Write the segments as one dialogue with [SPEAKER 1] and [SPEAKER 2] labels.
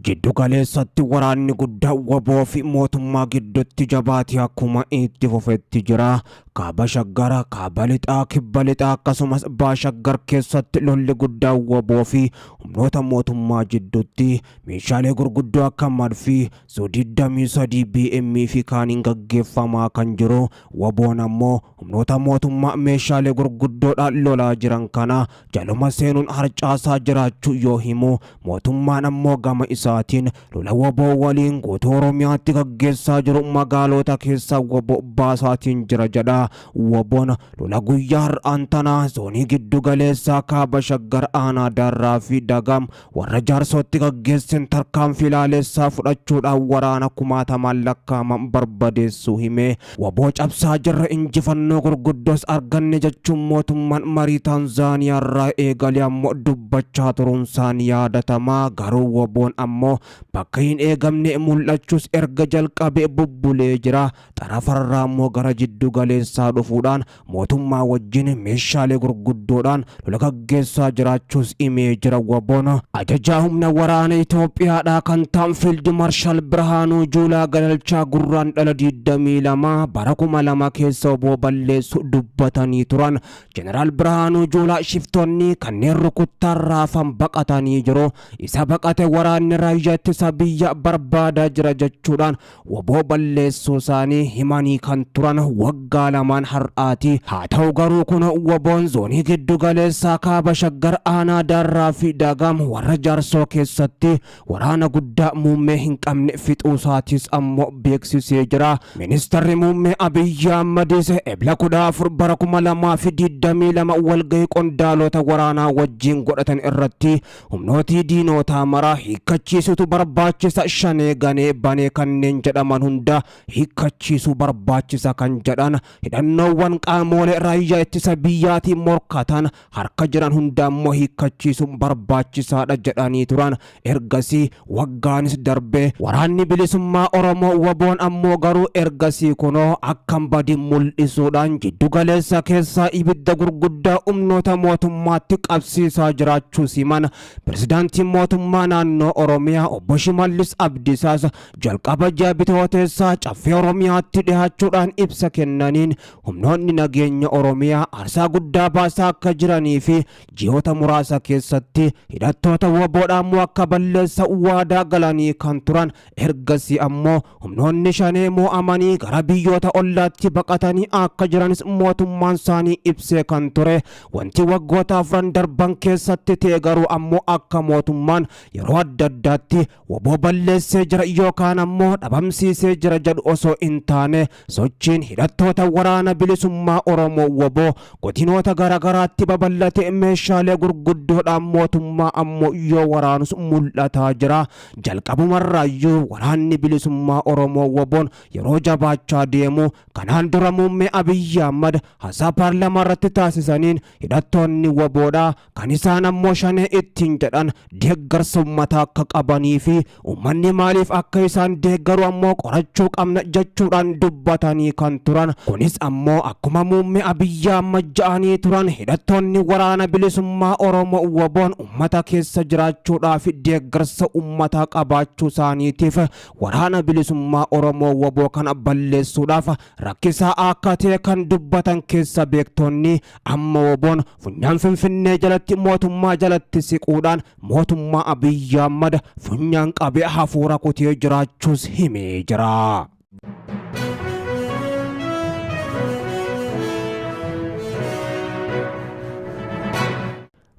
[SPEAKER 1] Jiddu galeessatti waraanni guddaa waboo fi mootummaa gidduutti jabaatee akkuma itti fufetti jira. Kaaba Shaggar, Kaaba Lixaa, Kibba Lixaa akkasumas Baha Shaggar keessatti lolli guddaa waboo fi humnoota mootummaa jidduutti meeshaalee gurguddoo akka Madfii, Su-23 BM fi kaaniin gaggeeffamaa kan jiru. Waboon ammoo humnoota mootummaa meeshaalee gurguddoodhaan lolaa jiran kana jaluma seenuun harcaasaa jiraachuu yoo himu, mootummaan ammoo gama isaatiin lola waboo waliin guutuu Oromiyaatti gaggeessaa jiru magaalota keessaa waboo baasaatiin jira jedha. Waboon lola guyyaa har'aan tanaa zoonii giddu galeessaa Kaaba Shaggar aanaa Darraa fi Dagam warra jaarsootti gaggeessan tarkaanfii ilaalessaa fudhachuudhaan waraana kumaatamaan lakkaa'aman barbadeessuu hime. Waboo cabsaa jirra, injifannoo gurguddoos arganne jechuun mootummaan marii Taanzaaniyaa irraa eegalee ammoo dubbachaa turuunsaan yaadatamaa. Garuu waboon ammoo bakka hin eegamne mul'achuus erga jalqabee bubbulee jira. Xarafarraa ammoo gara jiddu galeessaa dhufuudhaan mootummaa wajjin meeshaalee gurguddoodhaan lola gaggeessaa jiraachuus himee jira. Waboon ajajaa humna waraana Itoophiyaadhaa kan ta'an Fiild Maarshaal Birhaanuu Juulaa Galalchaa Gurraandhala 22 bara 2000 keessa waboo balleessu dubbatanii turan. Jeneraal Birhaanuu Juulaa shiftoonni kanneen rukuttaan raafan baqatanii jiru, isa baqate waraanni raayyaa ittisa biyya barbaadaa jira jechuudhaan waboo balleessuu isaanii himanii kan turan waggaa lamaan har'aati. Haa ta'u garuu kun waboon zoonii giddu galeessaa Kaaba Shaggar aanaa Darraa fi Dagam warra jaarsoo keessatti waraana guddaa muummee hin qabne fixuusaatis ammoo beeksisee jira. Ministeerri muummee Abiyyi Ahmedis ebla 14 bara 2022 walgahii qondaalota waraanaa wajjin godhatan irratti humnooti diinoota maraa hiikkachiisutu barbaachisa, shanee ganee banee kanneen jedhaman hunda hiikkachiisuu barbaachisa kan jedhan, hidhannoowwan qaamolee raayyaa ittisa biyyaatiin morkatan harka jiran hunda ammoo hiikkachiisuun barbaachisaadha jedhanii turan. Ergasii waggaanis darbee waraanni bilisummaa Oromoo waboon ammoo garuu ergasii kunoo akkam badii mul'isuudhaan jiddu galeessa keessaa ibidda gurguddaa humnoota mootummaatti qabsiisaa jiraachuu himan. Pirezidaantiin mootummaa naannoo Oromiyaa obbo Shimallis Abdiisaas jalqaba ji'a Bitooteessaa caffee Oromiyaatti dhiyaachuudhaan ibsa kennaniin humnoonni nageenya Oromiyaa aarsaa guddaa baasaa akka jiranii fi ji'oota muraasa keessatti hidhattoota waboodhaan akka balleessa waadaa galanii kan turan. Ergasii ammoo humnoonni shanee mo'amanii gara biyyoota ollaatti baqatanii akka jiranis mootummaan isaanii ibsee kan ture. Wanti waggoota 4 darban keessatti ta'e garuu ammoo akka mootummaan yeroo adda addaatti waboo balleessee jira yookaan ammoo dhabamsiisee jira jedhu osoo hin taane, sochiin hidhattoota waraana bilisummaa Oromoo waboo godinoota garagaraatti babal'ate meeshaalee gurguddoodhaan mootummaa ammoo yoo waraanus mul'ataa jira. Jalqabumarraayyuu waraanni bilisummaa Oromoo waboon yeroo jabaachaa deemu kanaan dura muummee Abiyyi Ahmed haasaa paarlaamaa irratti taasisaniin hidhattoonni waboodhaa kan isaan ammoo shanee ittiin jedhan deeggarsa uummataa akka qabanii fi uummanni maaliif akka isaan deeggaru ammoo qorachuu qabna jechuudhaan dubbatanii kan turan. Kunis ammoo akkuma muummee Abiyyi Ahmed ja'anii turan hidhattoonni waraana bilisummaa Oromoo waboon uummata keessa jiraachuudhaaf deeggarsa uummataa qabaachuu isaaniitiif waraana bilisummaa Oromoo waboo kana balleessuudhaaf rakkisaa akka ta'e kan dubbatan keessa beektonni. Amma waboon funyaan Finfinnee jalatti mootummaa jalatti siquudhaan mootummaa Abiyyi Ahmed funyaan qabee hafuura kutee jiraachuus himee jira.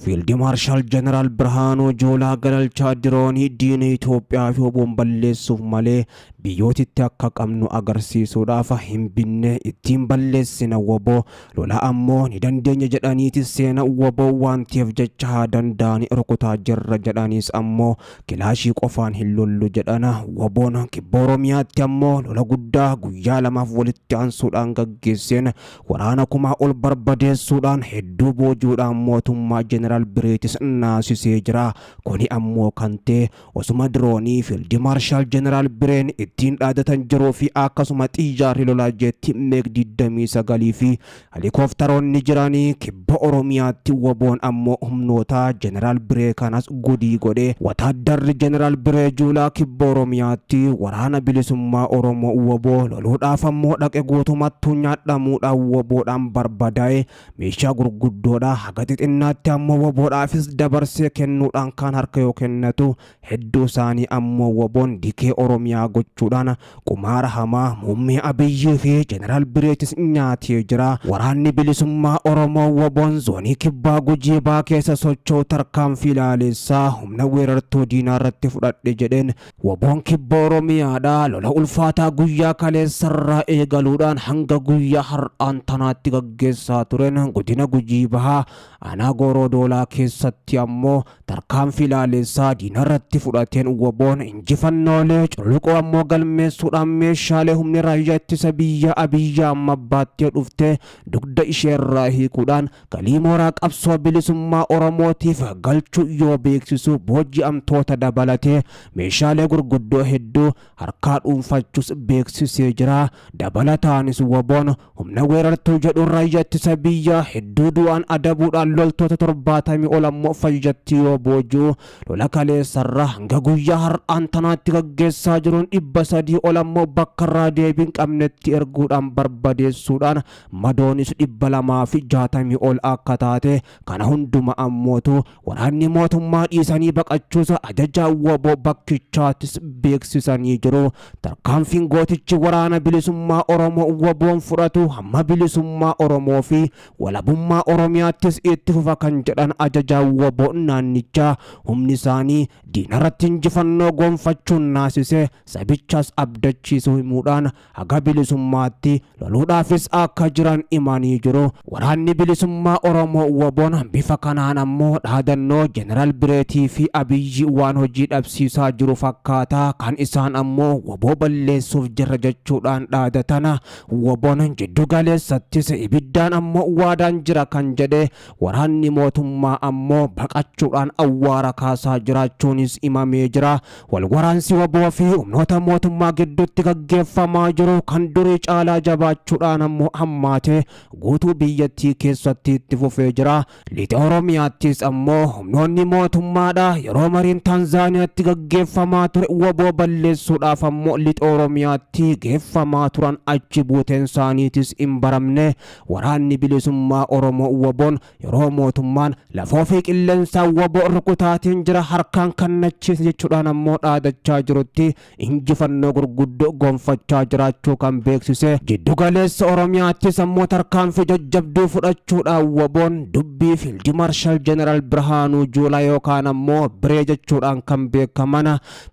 [SPEAKER 1] Fiild Maarshaal Jeneraal Birhaanuu Juulaa Galalchaa diroonii diina Itoophiyaa fi waboon balleessuuf malee biyyootitti akka qabnu agarsiisuudhaaf hin binne ittiin balleessina waboo lola ammoo ni dandeenya jedhaniiti seena waboo waan ta'eef jecha haa danda'anii rukutaa jirra jedhaniis ammoo kilaashii qofaan hin lollu jedhana. Waboon kibba Oromiyaatti ammoo lola guddaa guyyaa lamaaf walitti aansuudhaan gaggeesseen waraana kumaa ol barbadeessuudhaan hedduu boojuudhaan mootummaa Jeneraal Jeneraal Bireetis naasisee jira. Kuni ammoo kan ta'e osuma diroonii Fiild Maarshaal Jeneraal Bireen ittiin dhaadatan jiruu fi akkasuma xiyyaarri lolaa jeetti MiG-29 fi helikoophtaroonni jiranii kibba Oromiyaatti waboon ammoo humnoota Jeneraal Biree kanas gudii godhe. Wataaddarri Jeneraal Biree Juulaa kibba Oromiyaatti waraana bilisummaa Oromoo waboo loluudhaaf ammoo dhaqe guutumattuu nyaadhamuudhaan waboodhaan barbadaa'e. Meeshaa gurguddoodha haga xixinnaatti ammoo waboodhaafis dabarsee kennuudhaan kan harka yoo kennatu hedduu isaanii ammoo waboon dikee Oromiyaa gochuudhaan qumaara hamaa muummee Abiyyii fi Jeneraal Bireetis nyaatee jira. Waraanni bilisummaa Oromoo waboon zoonii kibbaa Gujii baa keessa socho'u tarkaanfii ilaalessaa humna weerartuu diinaa irratti fudhadhe jedheen waboon kibba Oromiyaadha lola ulfaataa guyyaa kaleessarraa eegaluudhaan hanga guyyaa har'aan tanaatti gaggeessaa turen godina Gujii bahaa aanaa Goorodoolaa keessatti ammoo tarkaanfii ilaalessaa diina irratti fudhateen waboon injifannoolee culluqoo ammoo galmeessuudhaan meeshaalee humni raayyaa ittisa biyya Abiyyi amma baattee dhufte dugda isheerraa hiikuudhaan galii mooraa qabsoo bilisummaa Oromootiif galchuu yoo beeksisu booji'amtoota dabalatee meeshaalee gurguddoo hedduu harkaa dhuunfachuus beeksisee jira. Dabalataanis waboon humna weerartuu jedhuun raayyaa ittisa biyya hedduu du'aan adabuudhaan loltoota 70 ol ammoo fayyatti yoo booji'u lola kaleessarraa hanga guyyaa har'aan tanaatti gaggeessaa jiruun 300 ol ammoo bakka irraa deebiin qabnetti erguudhaan barbadeessuudhaan madoonis 260 ol akka taate kana hunduma ammootu waraanni mootummaa dhiisanii baqachuus ajajaa waboo bakkichaattis beeksisanii jiru. Tarkaanfiin gootichi waraana bilisummaa Oromoo waboon fudhatu hamma bilisummaa Oromoo fi walabummaa Oromiyaattis itti fufa kan jedhan ajajaa waboo naannichaa humni isaanii diinarratti injifannoo gonfachuun naasise sabichas abdachiisu himuudhaan haga bilisummaatti loluudhaafis akka jiran imanii jiru. Waraanni bilisummaa Oromoo waboon bifa kanaan ammoo dhaadannoo Jeneraal Bireetii fi Abiyyi waan hojii dhabsiisaa jiru fakkaata. Kan isaan ammoo waboo balleessuuf jirra jechuudhaan dhaadatana. Waboon jiddu galeessattis ibiddaan ammoo waadaan jira kan jedhe waraanni mootummaa ammoo baqachuudhaan awwaara kaasaa jiraachuunis imamee jira. Wal waraansi waboo fi humnoota mootummaa gidduutti gaggeeffamaa jiru kan durii caalaa jabaachuudhaan ammoo hammaate guutuu biyyattii keessatti itti fufee jira. Lixa Oromiyaattis ammoo humnoonni mootummaadha yeroo mariin Tanzaaniyaatti gaggeeffamaa ture waboo balleessuudhaaf ammoo lixa Oromiyaatti geeffamaa turan achi buuteen isaaniitis hin baramne. Waraanni bilisummaa Oromoo waboon yeroo mootummaan lafoo fi qilleensaa waboo rukutaatiin jira harkaan kannachiise jechuudhaan ammoo dhaadachaa jirutti injifannoo gurguddoo gonfachaa jiraachuu kan beeksise. Jiddu galeessa Oromiyaattis ammoo tarkaanfii jajjabduu fudhachuudhaan waboon dubbii Fiild Maarshaal Jeneraal Birhaanuu Juulaa yookaan ammoo Biree jechuudhaan kan beekaman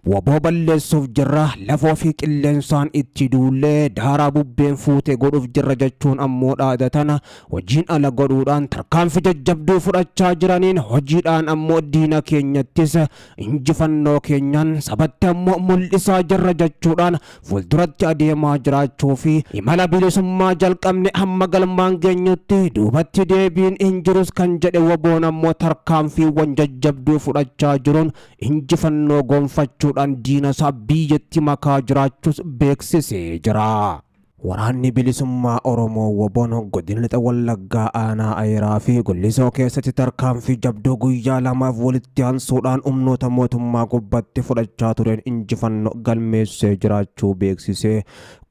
[SPEAKER 1] waboo balleessuuf jirra lafoo fi qilleensaan itti duullee daaraa bubbeen fuute godhuuf jirra jechuun ammoo dhaadatan hojiin ala godhuudhaan tarkaanfii jajjabduu fudhachaa jiraniin hojiidhaan ammoo diina keenyattis injifannoo keenyan sabatti ammoo mul'isaa jirra jechuudhaan fuulduratti adeemaa jiraachuu fi imala bilisummaa jalqabne hamma galmaan geenyutti duubatti deebiin hin jirus kan jedhe waboon ammoo tarkaanfiiwwan jajjabduu fudhachaa jiruun injifannoo gonfachuudhaan diina isaa biyyatti makaa jiraachuus beeksisee jira. Waraanni bilisummaa Oromoo waboon godina lixa Wallaggaa aanaa Ayiraa fi Gullisoo keessatti tarkaanfii jabduu guyyaa lamaaf walitti aansuudhaan humnoota mootummaa gubbatti fudhachaa tureen injifannoo galmeessee jiraachuu beeksisee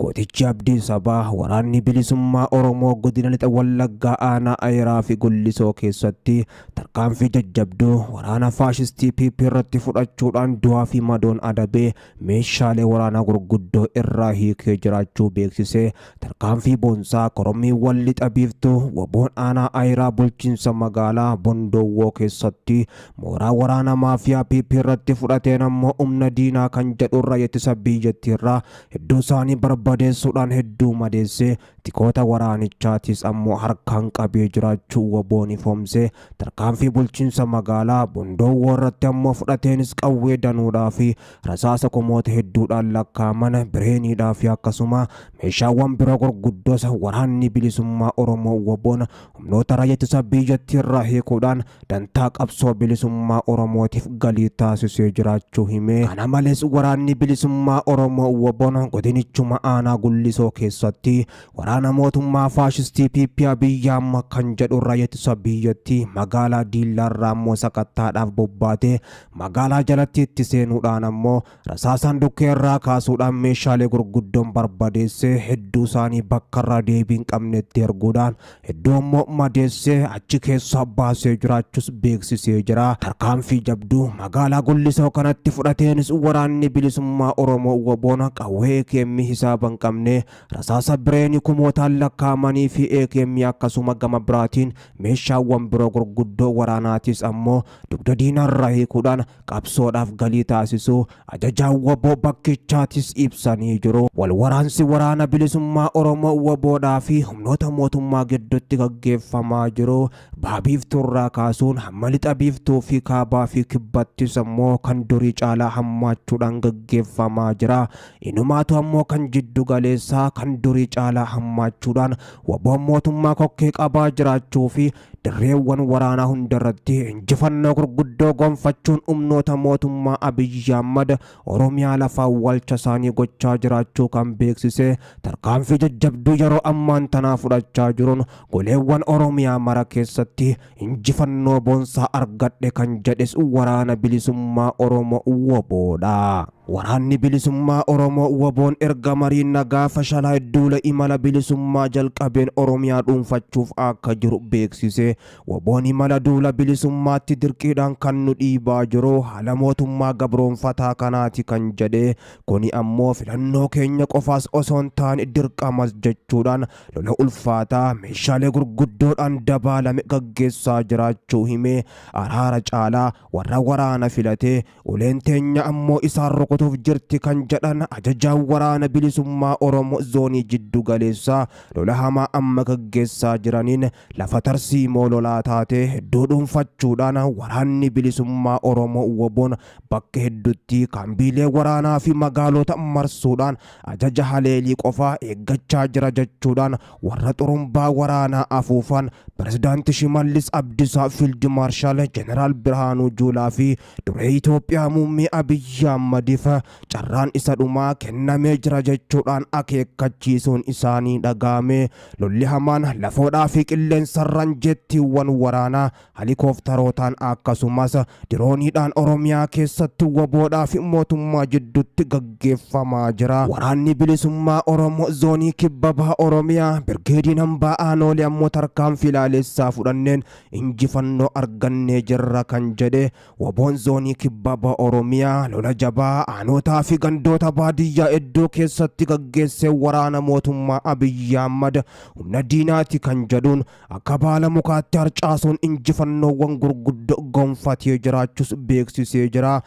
[SPEAKER 1] gootichi Abdii Sabaa waraanni bilisummaa Oromoo godina lixa Wallaggaa aanaa Ayiraa fi Gullisoo keessatti tarkaanfii jajjabduu waraana faashistii PP irratti fudhachuudhaan du'aa fi madoon adabee meeshaalee waraanaa gurguddoo irraa hiikee jiraachuu beeksisee tarkaanfii boonsaa Korommiiwwan lixa biiftuu waboon aanaa Ayiraa bulchiinsa magaalaa Bondoowwoo keessatti mooraa waraana maafiyaa PP irratti fudhateen ammoo humna diinaa kan jedhu irraa ittisa biyyattiirraa hedduu isaanii barbadeessuudhaan hedduu madeessee tikoota waraanichaatis ammoo harkaan qabee jiraachuu waboon ifoomse. Tarkaanfii bulchiinsa magaalaa Bondoowwoo irratti ammoo fudhateenis qawwee danuudhaa fi rasaasa kumoota hedduudhaan lakkaaman bireeniidhaa fi akkasuma meeshaawwan biroo gurguddoos waraanni bilisummaa Oromoo waboon humnoota raayyaa ittisa biyyattii irraa hiikuudhaan dantaa qabsoo bilisummaa Oromootiif galii taasisee jiraachuu hime. Kana malees waraanni bilisummaa Oromoo waboon godinichuma aanaa Gullisoo keessatti waraana mootummaa faashistii PP Abiyyi Ahmad kan jedhu raayyaa ittisa biyyattii magaalaa Diillaarraa ammoo sakattaadhaaf bobbaatee magaalaa jalatti itti seenuudhaan ammoo rasaasaan dukkeerraa kaasuudhaan meeshaalee gurguddoon barbadeessee hedduu isaanii bakka irraa deebiin qabnetti erguudhaan hedduu ammoo madeessee achi keessaa baasee jiraachuus beeksisee jira. Tarkaanfii jabduu magaalaa Gullisoo kanatti fudhateenis waraanni bilisummaa Oromoo waboon qawwee AKM hisaaban qabne rasaasa bireenii kumootaan lakkaa'amanii fi AKM akkasuma gama biraatiin meeshaawwan biroo gurguddoo waraanaatis ammoo dugda diinarraa hiikuudhaan qabsoodhaaf galii taasisuu ajajaan waboo bakkichaatis ibsanii jiru. Wal waraansi waraana bilisummaa Oromoo waboodhaa fi humnoota mootummaa gidduutti gaggeeffamaa jiru. Baha Biiftuurraa kaasuun hamma lixa Biiftuu fi kaabaa fi kibbattis ammoo kan durii caalaa hammaachuudhaan gaggeeffamaa jira. Inumaatu ammoo kan jiddu galeessaa kan durii caalaa hammaachuudhaan waboon mootummaa kokkee qabaa jiraachuu fi dirreewwan waraanaa hundarratti injifannoo gurguddoo gonfachuun humnoota mootummaa Abiyyi Ahmad Oromiyaa lafaa walcha isaanii gochaa jiraachuu kan beeksise. Tarkaanfii jajjabduu yeroo ammaan tanaa fudhachaa jiruun goleewwan Oromiyaa mara keessatti injifannoo boonsaa argadhe kan jedhes waraana bilisummaa Oromoo waboodha. Waraanni bilisummaa Oromoo waboon erga mariin nagaa fashalaa hedduula imala bilisummaa jalqabeen Oromiyaa dhuunfachuuf akka jiru beeksise. Waboon imala duula bilisummaatti dirqiidhaan kan nu dhiibaa jiru haala mootummaa gabroonfataa kanaati kan jedhe. Kuni ammoo filannoo keenya qofaas osoo hin taane dirqamas jechuudhaan lola ulfaataa meeshaalee gurguddoodhaan dabaalame gaggeessaa jiraachuu hime. Araara caalaa warra waraana filatee uleen teenya ammoo isaan rukutuuf jirti kan jedhan ajajaan waraana bilisummaa Oromoo zoonii jiddu galeessaa lola hamaa amma gaggeessaa jiraniin lafa tarsiimoo lolaa taatee hedduu dhuunfachuudhaan waraanni bilisummaa Oromoo waboon bakka hedduutti kaambiilee waraanaa fi magaalota marsuudhaan ajaja haleelii qofaa eeggachaa jira jechuudhaan warra xurumbaa waraanaa afuufan Pirezidaantii Shimallis Abdiisaa Fiild Maarshaal Jeneraal Birhaanuu Juulaa fi duree Itoophiyaa muummee Abiyyi Ahmadiif carraan isa dhumaa kennamee jira jechuudhaan akeekkachiisuun isaanii dhagahame. Lolli hamaan lafoodhaa fi qilleensarraan jettiiwwan waraanaa helikoophterootaan akkasumas dirooniidhaan Oromiyaa keessatti waboodhaa fi mootummaa jidduutti gaggeeffamaa jira. Waraanni bilisummaa Oromoo zoonii kibba baha Oromiyaa birgeediin hambaa Aanoolee ammoo tarkaanfii ilaalessaa fudhanneen injifannoo argannee jirra kan jedhe. Waboon zoonii kibba baha Oromiyaa lola jabaa aanootaa fi gandoota baadiyyaa hedduu keessatti gaggeessee waraana mootummaa Abiyyi Ahmad humna diinaati kan jedhuun akka baala mukaatti harcaasuun injifannoowwan gurguddoo gonfatee jiraachuus beeksisee jira.